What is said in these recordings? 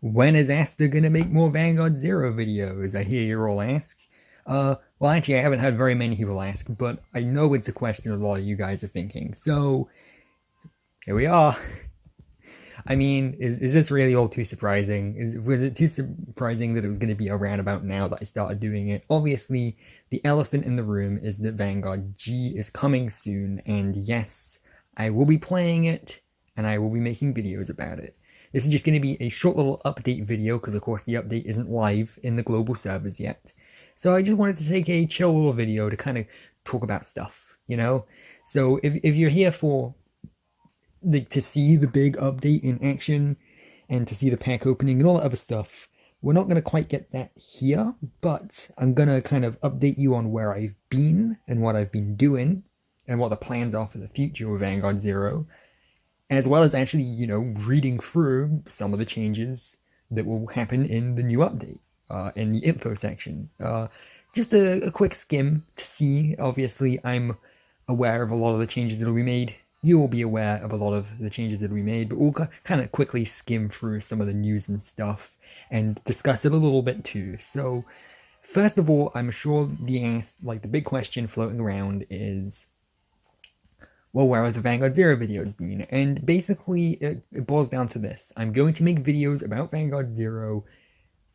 When is Asta gonna make more Vanguard Zero videos? I hear you all ask. Well, actually, I haven't had very many people ask, but I know it's a question a lot of you guys are thinking. So, here we are. I mean, is this really all too surprising? Was it too surprising that it was going to be around about now that I started doing it? Obviously, the elephant in the room is that Vanguard G is coming soon, and yes, I will be playing it, and I will be making videos about it. This is just going to be a short little update video, because of course the update isn't live in the global servers yet. So I just wanted to take a chill little video to kind of talk about stuff, you know? So if you're here for to see the big update in action and to see the pack opening and all that other stuff, we're not going to quite get that here, but I'm going to kind of update you on where I've been and what I've been doing and what the plans are for the future with Vanguard Zero, as well as actually, you know, reading through some of the changes that will happen in the new update, in the info section. Just a quick skim to see. Obviously, I'm aware of a lot of the changes that will be made. You will be aware of a lot of the changes that we made, but we'll kind of quickly skim through some of the news and stuff and discuss it a little bit too. So, first of all, I'm sure the big question floating around is, well, where have the Vanguard Zero videos been? And basically, it boils down to this. I'm going to make videos about Vanguard Zero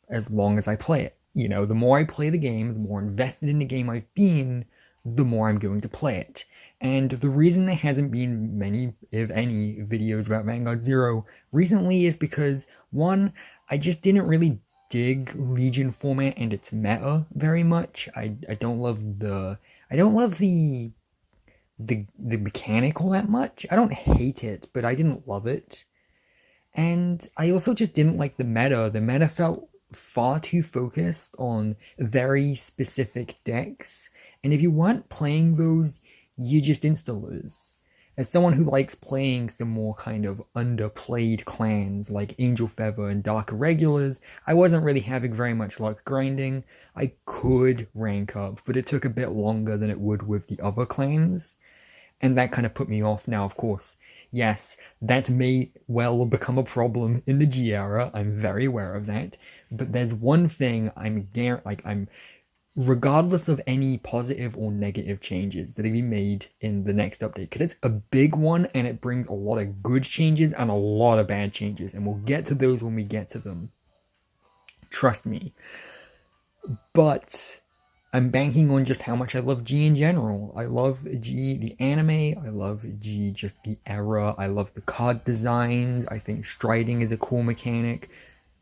as long as I play it. You know, the more I play the game, the more invested in the game I've been, the more I'm going to play it. And the reason there hasn't been many, if any, videos about Vanguard Zero recently is because, one, I just didn't really dig Legion format and its meta very much. I don't love the mechanic all that much. I don't hate it, but I didn't love it. And I also just didn't like the meta. The meta felt far too focused on very specific decks. And if you weren't playing those, you just insta-lose. As someone who likes playing some more kind of underplayed clans like Angel Feather and Dark Irregulars, I wasn't really having very much luck grinding. I could rank up, but it took a bit longer than it would with the other clans. And that kind of put me off. Now, of course, yes, that may well become a problem in the G era. I'm very aware of that. But there's one thing I'm regardless of any positive or negative changes that have been made in the next update, because it's a big one and it brings a lot of good changes and a lot of bad changes, and we'll get to those when we get to them. Trust me. But I'm banking on just how much I love G in general. I love G, the anime. I love G, just the era. I love the card designs. I think striding is a cool mechanic.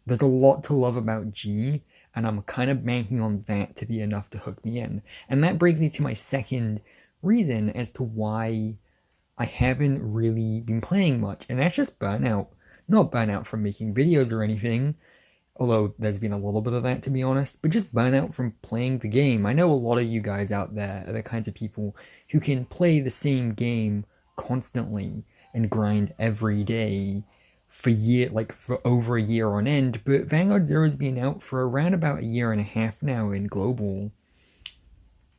There's a lot to love about G, and I'm kind of banking on that to be enough to hook me in. And that brings me to my second reason as to why I haven't really been playing much. And that's just burnout. Not burnout from making videos or anything, although there's been a little bit of that, to be honest, but just burnout from playing the game. I know a lot of you guys out there are the kinds of people who can play the same game constantly and grind every day for over a year on end, but Vanguard Zero's been out for around about a year and a half now in global,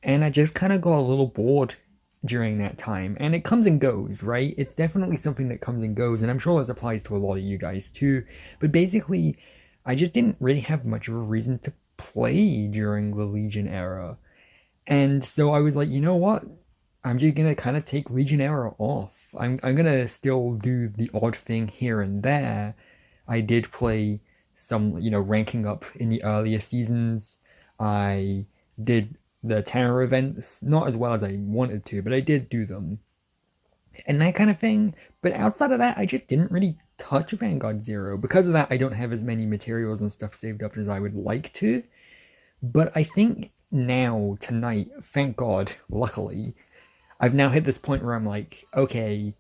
and I just kind of got a little bored during that time. And it comes and goes, right? It's definitely something that comes and goes, and I'm sure this applies to a lot of you guys too, but basically I just didn't really have much of a reason to play during the Legion era. And so I was like, you know what? I'm just gonna kind of take Legion era off. I'm gonna still do the odd thing here and there. I did play some, you know, ranking up in the earlier seasons. I did the Terror events, not as well as I wanted to, but I did do them. And that kind of thing. But outside of that, I just didn't really touch Vanguard Zero. Because of that, I don't have as many materials and stuff saved up as I would like to. But I think now, tonight, thank God, luckily, I've now hit this point where I'm like, okay,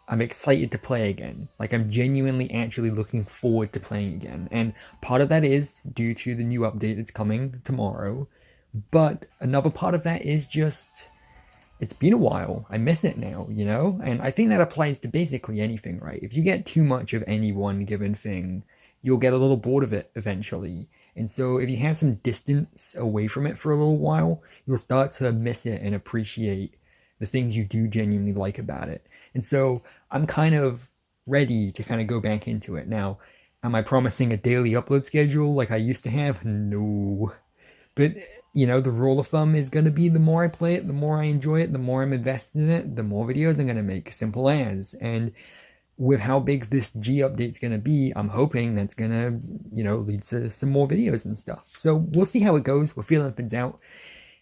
I'm excited to play again. Like, I'm genuinely actually looking forward to playing again. And part of that is due to the new update that's coming tomorrow. But another part of that is just, it's been a while. I miss it now, you know? And I think that applies to basically anything, right? If you get too much of any one given thing, you'll get a little bored of it eventually. And so if you have some distance away from it for a little while, you'll start to miss it and appreciate the things you do genuinely like about it. And so I'm kind of ready to kind of go back into it. Now, Am I promising a daily upload schedule like I used to have? No. But, you know, the rule of thumb is going to be the more I play it, the more I enjoy it, the more I'm invested in it, the more videos I'm going to make. Simple as. And with how big this G update's going to be, I'm hoping that's going to, you know, lead to some more videos and stuff. So we'll see how it goes. We're feeling things out.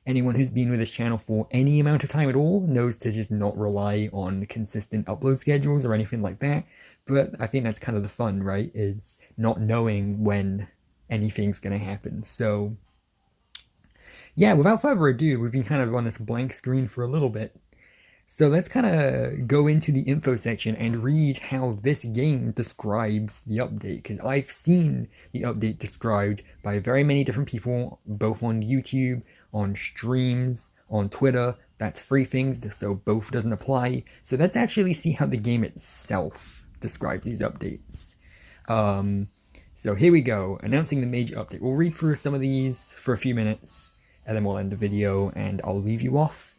Anyone who's been with this channel for any amount of time at all knows to just not rely on consistent upload schedules or anything like that. But I think that's kind of the fun, right? Is not knowing when anything's going to happen. So yeah, without further ado, we've been kind of on this blank screen for a little bit. So let's kind of go into the info section and read how this game describes the update, because I've seen the update described by very many different people, both on YouTube, on streams, on Twitter. That's free things, so both doesn't apply. So let's actually see how the game itself describes these updates. So here we go, announcing the major update. We'll read through some of these for a few minutes, and then we'll end the video, and I'll leave you off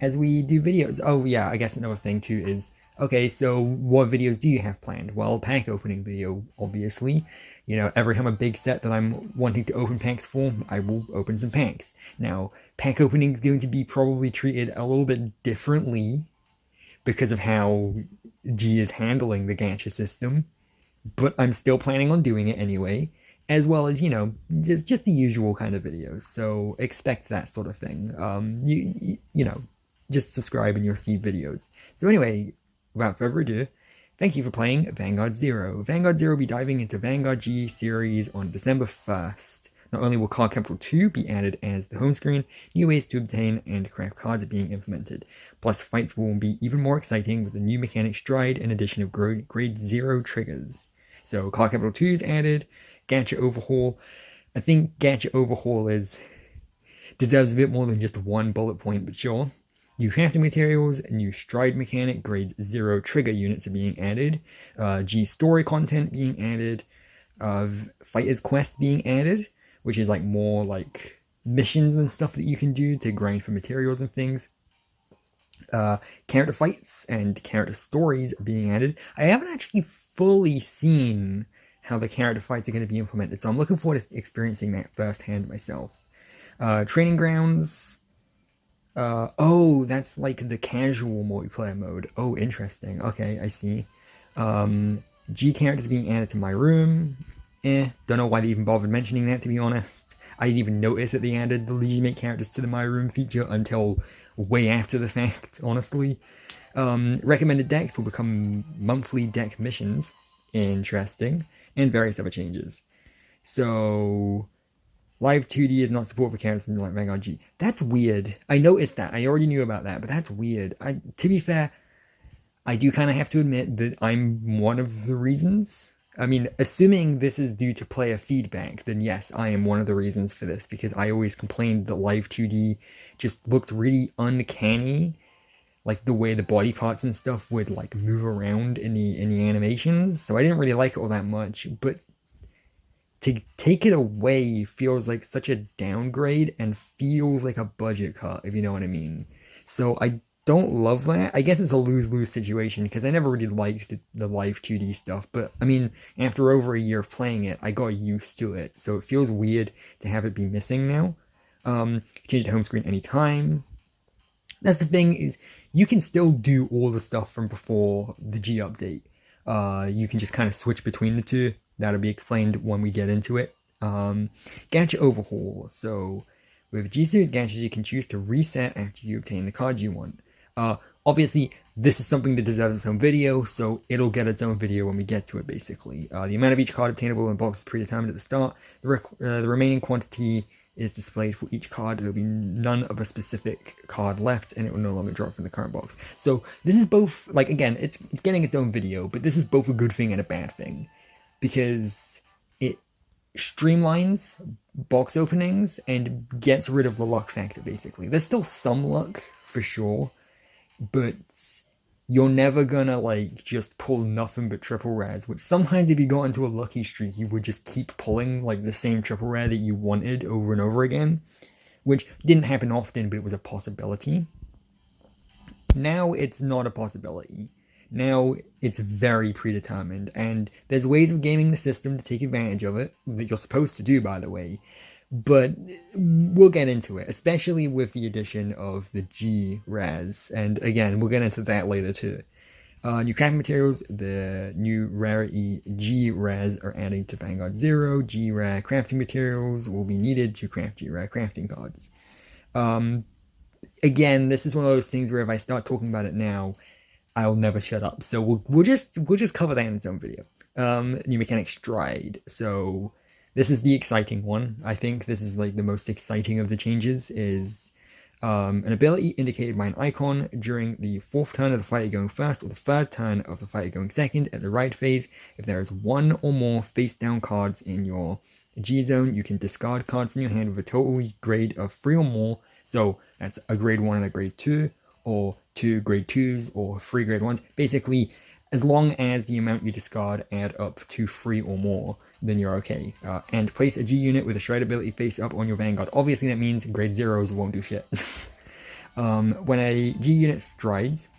as we do videos. Oh yeah, I guess another thing too is, okay, so what videos do you have planned? Well, pack opening video, obviously. You know, every time a big set that I'm wanting to open packs for, I will open some packs. Now, pack opening is going to be probably treated a little bit differently because of how G is handling the gacha system, but I'm still planning on doing it anyway, as well as, you know, just the usual kind of videos. So expect that sort of thing. You know, just subscribe and you'll see videos. So anyway, without further ado, thank you for playing Vanguard Zero. Vanguard Zero will be diving into Vanguard G series on December 1st. Not only will Card Capital 2 be added as the home screen, new ways to obtain and craft cards are being implemented. Plus, fights will be even more exciting with the new mechanic Stride and addition of grade 0 triggers. So Card Capital 2 is added, Gacha Overhaul. I think Gacha Overhaul deserves a bit more than just one bullet point, but sure. New crafting materials, new Stride mechanic, grade 0 trigger units are being added, G story content being added, Fighter's Quest being added, which is like more like missions and stuff that you can do to grind for materials and things. Character fights and character stories are being added. I haven't actually fully seen how the character fights are going to be implemented, so I'm looking forward to experiencing that firsthand myself. Training grounds. Oh, that's like the casual multiplayer mode. Oh, interesting. Okay, I see. G characters being added to my room. Don't know why they even bothered mentioning that, to be honest. I didn't even notice that they added the legitimate characters to the my room feature until way after the fact, honestly. Recommended decks will become monthly deck missions. Interesting. And various other changes. So Live 2D is not supported for characters from like Vanguard G. That's weird. I noticed that. I already knew about that, but that's weird. To be fair, I do kind of have to admit that I'm one of the reasons. I mean, assuming this is due to player feedback, then yes, I am one of the reasons for this, because I always complained that Live 2D just looked really uncanny, like the way the body parts and stuff would like move around in the animations. So I didn't really like it all that much, but to take it away feels like such a downgrade and feels like a budget cut, if you know what I mean. So I don't love that. I guess it's a lose-lose situation, because I never really liked the Live 2D stuff. But, I mean, after over a year of playing it, I got used to it. So it feels weird to have it be missing now. Change the home screen anytime. That's the thing, is you can still do all the stuff from before the G update. You can just kind of switch between the two. That'll be explained when we get into it. Gacha Overhaul. So with G-Series Gachas, you can choose to reset after you obtain the cards you want. Obviously, this is something that deserves its own video, so it'll get its own video when we get to it, basically. The amount of each card obtainable in box is predetermined at the start. The remaining quantity is displayed for each card. There'll be none of a specific card left, and it will no longer drop from the current box. So this is both, like, again, it's getting its own video, but this is both a good thing and a bad thing, because it streamlines box openings and gets rid of the luck factor, basically. There's still some luck, for sure, but you're never gonna, like, just pull nothing but triple rares, which sometimes if you got into a lucky streak, you would just keep pulling, like, the same triple rare that you wanted over and over again, which didn't happen often, but it was a possibility. Now it's not a possibility. Now it's very predetermined, and there's ways of gaming the system to take advantage of it that you're supposed to do, by the way. But we'll get into it, especially with the addition of the G res, and again, we'll get into that later too. New crafting materials, the new rarity G res are adding to Vanguard Zero. G rare crafting materials will be needed to craft G rare crafting cards. Again, this is one of those things where if I start talking about it now, I'll never shut up. So we'll just cover that in its own video. New mechanic Stride. So this is the exciting one. I think this is like the most exciting of the changes. Is an ability indicated by an icon during the 4th turn of the fighter going first or the 3rd turn of the fighter going second at the right phase. If there is 1 or more face down cards in your G zone, you can discard cards in your hand with a total grade of 3 or more. So that's a grade 1 and a grade 2, or 2 grade 2s, or 3 grade 1s. Basically, as long as the amount you discard add up to 3 or more, then you're okay. And place a G unit with a Stride ability face up on your Vanguard. Obviously, that means grade 0s won't do shit. When a G unit strides,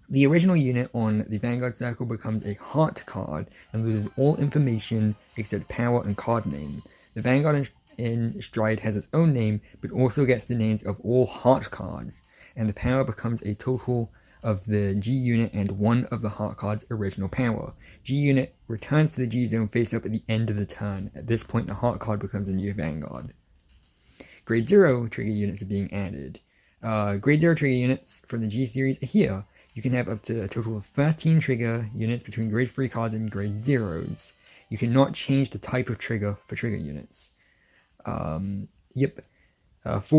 the original unit on the Vanguard circle becomes a heart card and loses all information except power and card name. The Vanguard in Stride has its own name, but also gets the names of all heart cards, and the power becomes a total of the G unit and 1 of the heart card's original power. G unit returns to the G zone face up at the end of the turn. At this point, the heart card becomes a new Vanguard. Grade 0 trigger units are being added. Grade 0 trigger units from the G series are here. You can have up to a total of 13 trigger units between grade 3 cards and grade 0s. You cannot change the type of trigger for trigger units. 4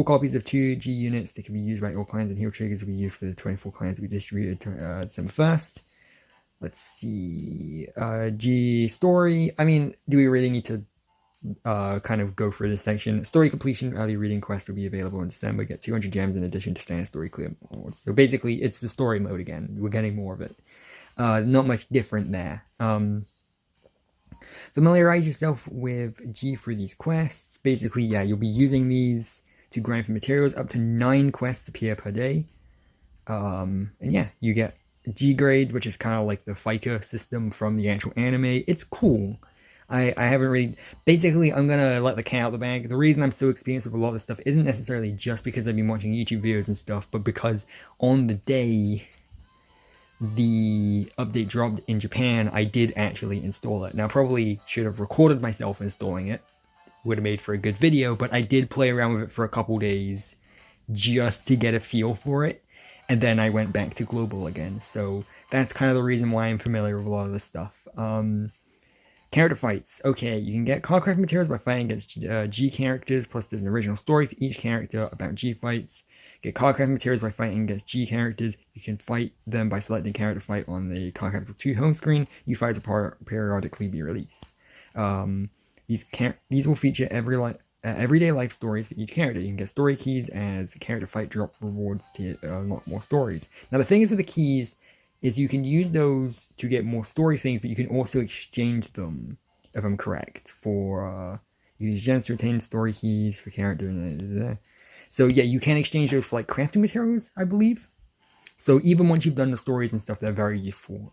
copies of 2 G units that can be used by all clans, and heal triggers will be used for the 24 clans we distributed to December 1st. Let's see. G story. I mean, do we really need to kind of go through this section? Story completion early reading quest will be available in December. Get 200 gems in addition to standard story clear modes. So basically, it's the story mode again. We're getting more of it. Not much different there. Familiarize yourself with G through these quests. Basically, yeah, you'll be using these to grind for materials. Up to 9 quests appear per day. And yeah, you get G grades, which is kind of like the FICA system from the actual anime. It's cool. I haven't really... Basically, I'm going to let the cat out of the bag. The reason I'm so experienced with a lot of this stuff isn't necessarily just because I've been watching YouTube videos and stuff, but because on the day the update dropped in Japan, I did actually install it. Now, I probably should have recorded myself installing it. Would have made for a good video, but I did play around with it for a couple days just to get a feel for it, and then I went back to global again. So that's kind of the reason why I'm familiar with a lot of this stuff. Character fights. Okay, you can get card craft materials by fighting against G characters, plus there's an original story for each character about G fights. Get card craft materials by fighting against G characters. You can fight them by selecting character fight on the Cardcraft 2 home screen. New fights will periodically be released. These will feature everyday life stories for each character. You can get story keys as character fight drop rewards to unlock more stories. Now the thing is with the keys is you can use those to get more story things, but you can also exchange them, if I'm correct, for you use gems to retain story keys for character. So yeah, you can exchange those for like crafting materials, I believe. So even once you've done the stories and stuff, they're very useful.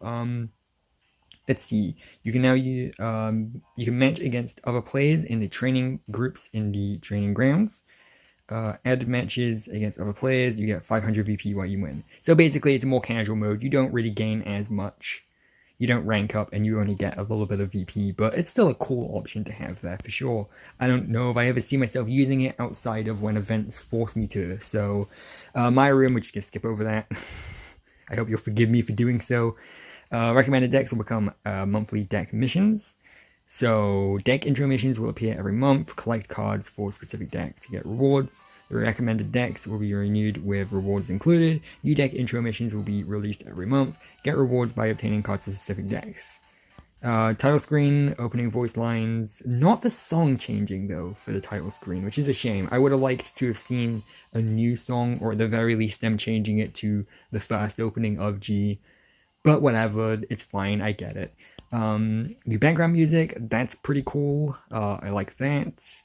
Let's see. You can now you can match against other players in the training groups in the training grounds. Add matches against other players. You get 500 VP while you win. So basically, it's a more casual mode. You don't really gain as much. You don't rank up, and you only get a little bit of VP. But it's still a cool option to have there for sure. I don't know if I ever see myself using it outside of when events force me to. So, my room, we're just gonna skip over that. I hope you'll forgive me for doing so. Recommended decks will become monthly deck missions. So deck intro missions will appear every month. Collect cards for a specific deck to get rewards. The recommended decks will be renewed with rewards included. New deck intro missions will be released every month. Get rewards by obtaining cards for specific decks. Title screen, opening voice lines. Not the song changing though for the title screen, which is a shame. I would have liked to have seen a new song, or at the very least them changing it to the first opening of G. But whatever, it's fine, I get it. New background music, that's pretty cool. I like that.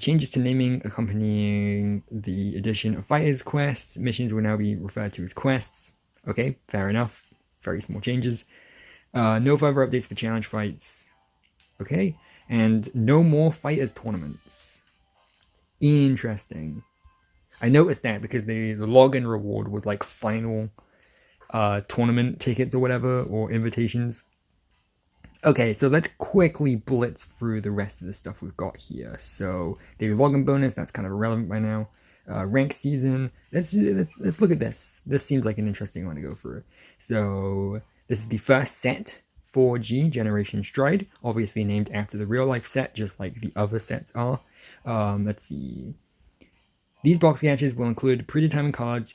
Changes to naming accompanying the addition of fighters quests. Missions will now be referred to as quests. Okay, fair enough. Very small changes. No further updates for challenge fights. Okay. And no more fighters tournaments. Interesting. I noticed that because the login reward was like final tournament tickets or whatever, or invitations. Okay, so let's quickly blitz through the rest of the stuff we've got here. So daily login bonus, that's kind of irrelevant by now. Rank season, let's look at this. This seems like an interesting one to go through. So this is the first set for G, Generation Stride, obviously named after the real life set, just like the other sets are. Let's see. These box gachas will include predetermined cards,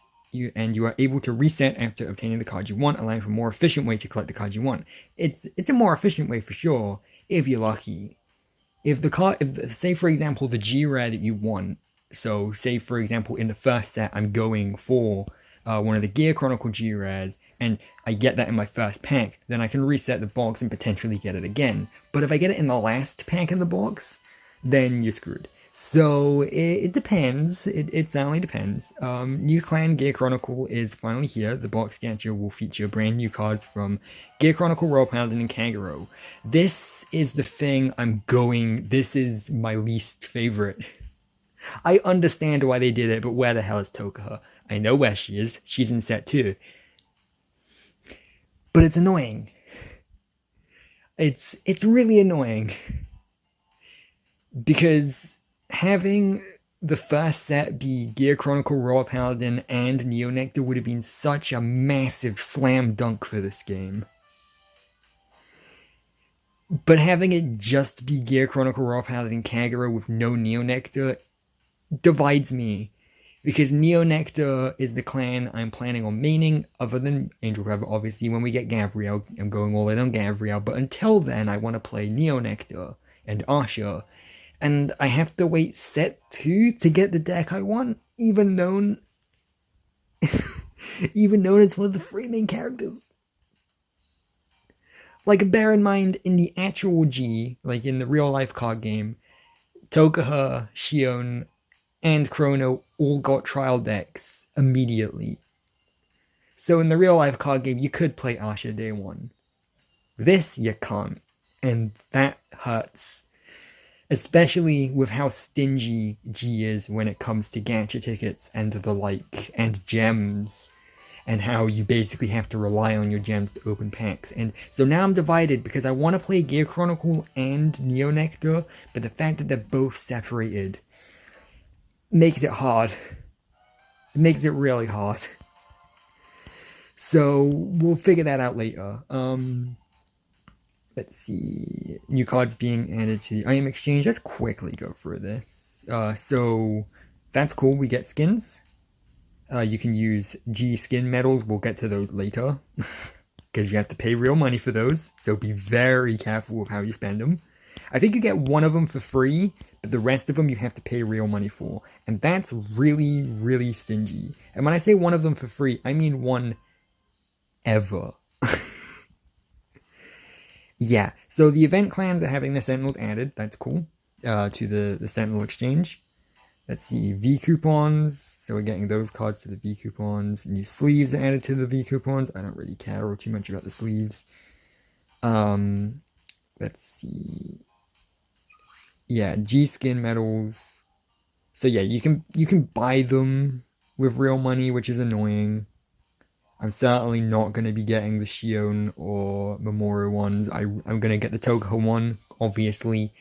and you are able to reset after obtaining the card you want, allowing for a more efficient way to collect the cards you want. It's a more efficient way for sure, if you're lucky. If the card, say for example the G rare that you want, so say for example in the first set I'm going for one of the Gear Chronicle G rares, and I get that in my first pack, then I can reset the box and potentially get it again. But if I get it in the last pack in the box, then you're screwed. So it depends. It certainly depends. New Clan Gear Chronicle is finally here. The box gacha will feature brand new cards from Gear Chronicle, Royal Paladin, and Kagero. This is the thing this is my least favorite. I understand why they did it, but where the hell is Tokoha? I know where she is. She's in set 2. But it's annoying. It's really annoying. Because having the first set be Gear Chronicle, Royal Paladin, and Neonectar would have been such a massive slam dunk for this game. But having it just be Gear Chronicle, Royal Paladin, Kagero with no Neonectar divides me. Because Neonectar is the clan I'm planning on maining, other than Angel Feather. Obviously, when we get Gavriel, I'm going all in on Gavriel. But until then, I want to play Neonectar and Asha. And I have to wait set 2 to get the deck I want, even known it's one of the 3 main characters. Like, bear in mind, in the actual G, like in the real life card game, Tokoha, Shion, and Chrono all got trial decks immediately. So in the real life card game, you could play Asha day 1. This, you can't. And that hurts. Especially with how stingy G is when it comes to gacha tickets and the like, and gems, and how you basically have to rely on your gems to open packs. And so now I'm divided because I want to play Gear Chronicle and Neonectar, but the fact that they're both separated makes it hard. It makes it really hard. So we'll figure that out later. Let's see. New cards being added to the item exchange. Let's quickly go through this. So that's cool. We get skins. You can use G skin medals. We'll get to those later. Because you have to pay real money for those. So be very careful with how you spend them. I think you get one of them for free, but the rest of them you have to pay real money for. And that's really, really stingy. And when I say one of them for free, I mean one ever. Yeah, so the event clans are having the Sentinels added. That's cool. To the Sentinel exchange. Let's see, V coupons. So we're getting those cards to the V coupons. New sleeves are added to the V coupons. I don't really care too much about the sleeves. Let's see. Yeah, G skin medals. So yeah, you can buy them with real money, which is annoying. I'm certainly not going to be getting the Shion or Memorial ones. I'm going to get the Tokoha one, obviously.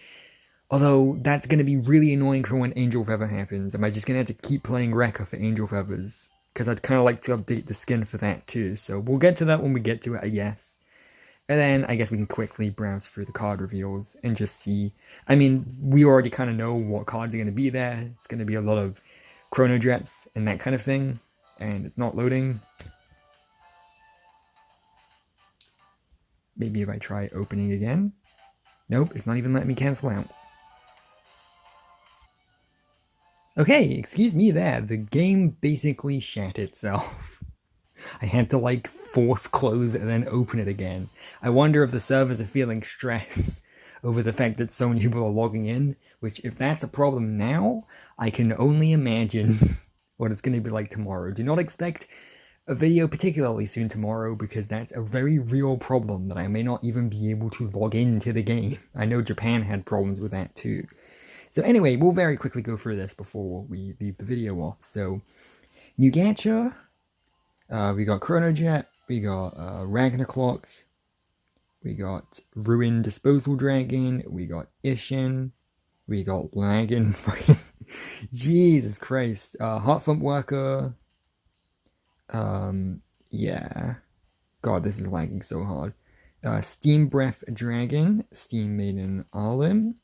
Although, that's going to be really annoying for when Angel Feather happens. Am I just going to have to keep playing Rekka for Angel Feathers? Because I'd kind of like to update the skin for that too. So we'll get to that when we get to it, I guess. And then, I guess we can quickly browse through the card reveals and just see. I mean, we already kind of know what cards are going to be there. It's going to be a lot of Chrono Jets and that kind of thing. And it's not loading. Maybe if I try opening again. Nope, it's not even letting me cancel out. Okay, excuse me there. The game basically shat itself. I had to like force close and then open it again. I wonder if the servers are feeling stress over the fact that so many people are logging in, which if that's a problem now, I can only imagine what it's going to be like tomorrow. Do not expect a video particularly soon tomorrow because that's a very real problem that I may not even be able to log into the game. I know Japan had problems with that too. So anyway, we'll very quickly go through this before we leave the video off. So, new gacha, we got Chrono Jet, we got Ragnarok, we got Ruined Disposal Dragon, we got Ishin, we got Laggin, Jesus Christ, Heart Thump Worker, yeah, God, this is lagging so hard. Steam Breath Dragon, Steam Maiden Arlim,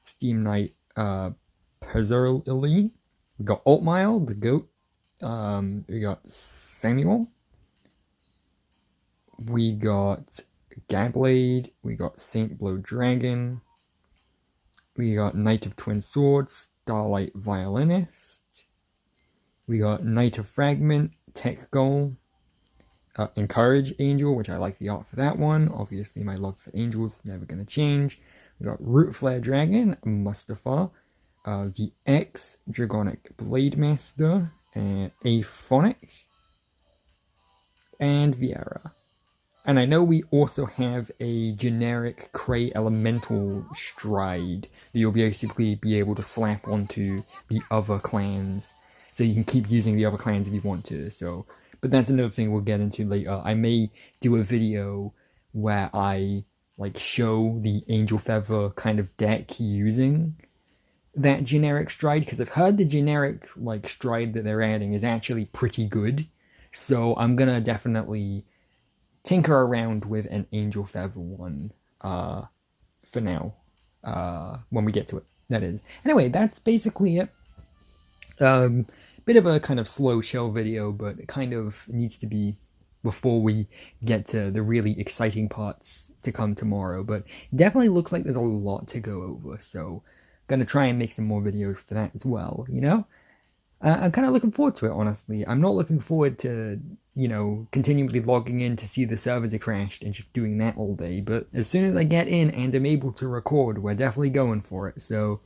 Steam Knight Perzerli, we got Altmile, the goat, we got Samuel, we got Gabblade, we got Saint Blow Dragon, we got Knight of Twin Swords, Starlight Violinist, we got Knight of Fragment, Tech Goal, Encourage Angel, which I like the art for that one. Obviously, my love for angels is never going to change. We got Root Flare Dragon, Mustafa, the X Dragonic Blade Master, and Aphonic, and Viera. And I know we also have a generic Cray Elemental Stride that you'll basically be able to slap onto the other clans. So you can keep using the other clans if you want to. So, but that's another thing we'll get into later. I may do a video where I like show the Angel Feather kind of deck using that generic stride, because I've heard the generic like stride that they're adding is actually pretty good. So I'm gonna definitely tinker around with an Angel Feather one for now, when we get to it, that is. Anyway, that's basically it. Bit of a kind of slow chill video, but it kind of needs to be before we get to the really exciting parts to come tomorrow. But definitely looks like there's a lot to go over, so gonna try and make some more videos for that as well, you know? I'm kind of looking forward to it, honestly. I'm not looking forward to, you know, continually logging in to see the servers are crashed and just doing that all day. But as soon as I get in and am able to record, we're definitely going for it. So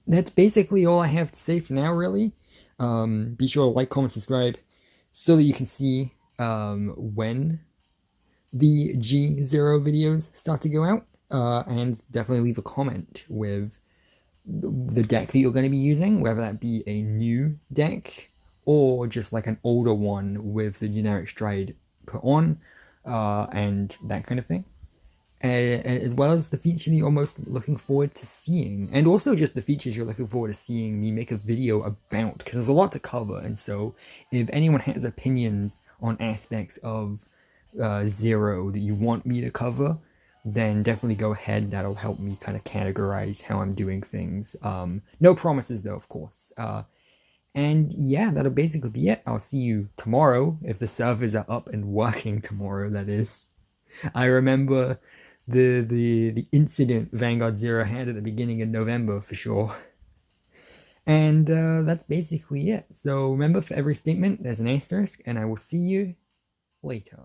that's basically all I have to say for now, really. Be sure to like, comment, subscribe so that you can see when the G0 videos start to go out. And definitely leave a comment with the deck that you're going to be using, whether that be a new deck or just like an older one with the generic stride put on, and that kind of thing, as well as the feature that you're most looking forward to seeing, and also just the features you're looking forward to seeing me make a video about, because there's a lot to cover. And so if anyone has opinions on aspects of Zero that you want me to cover, then definitely go ahead. That'll help me kind of categorize how I'm doing things. No promises though, of course. And yeah, that'll basically be it. I'll see you tomorrow, if the servers are up and working tomorrow, that is. I remember the incident Vanguard Zero had at the beginning of November, for sure. And that's basically it. So remember, for every statement, there's an asterisk, and I will see you later.